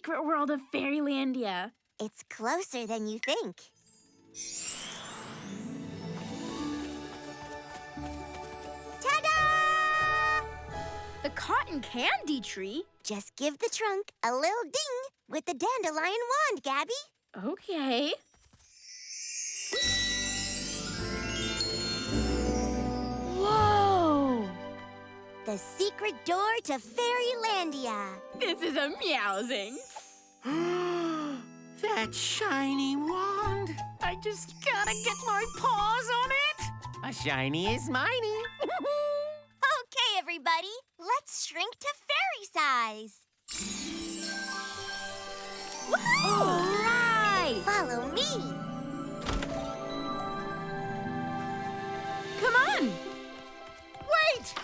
secret world of Fairylandia. It's closer than you think. Ta-da! The cotton candy tree? Just give the trunk a little ding with the dandelion wand, Gabby. Okay. Whoa! The secret door to Fairylandia. This is amusing. That shiny wand. I just gotta get my paws on it. A shiny is miney. Okay, everybody, let's shrink to fairy size. Woohoo! All right! Follow me. Come on! Wait!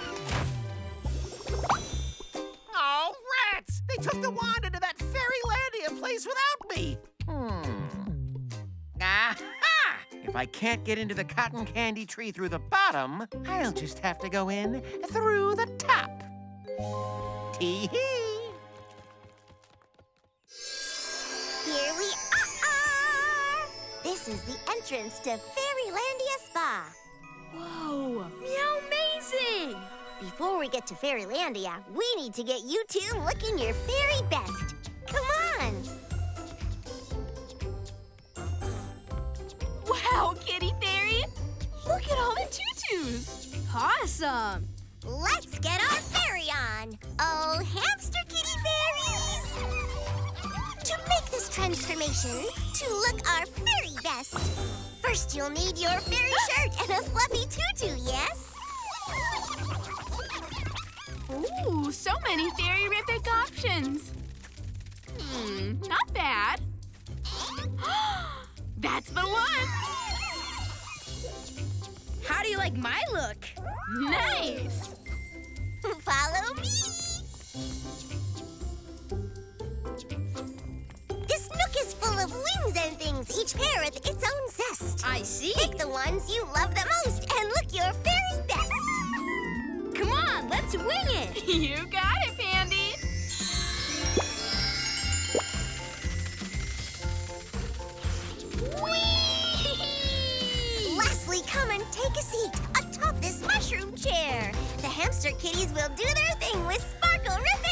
Oh, rats! They took the wand into that Fairylandia place without me. Aha! If I can't get into the cotton candy tree through the bottom, I'll just have to go in through the top. Tee-hee! Here we are. This is the entrance to Fairylandia Spa. Whoa! Meow-mazing! Before we get to Fairylandia, we need to get you two looking your fairy best. Come on. Wow, Kitty Fairy! Look at all the tutus! Awesome! Let's get our fairy on. Oh, hamster kitty fairies! To make this transformation, to look our very best, first you'll need your fairy shirt and a fluffy tutu, yes? Ooh, so many fairy-rific options. Not bad. That's the one! How do you like my look? Nice! Follow me! This nook is full of wings and things, each pair with its own zest. I see. Pick the ones you love the most and look your very best. Come on, let's wing it! You got it, Pandy! Whee! Lastly, come and take a seat atop this mushroom chair. The hamster kitties will do their thing with sparkle-rific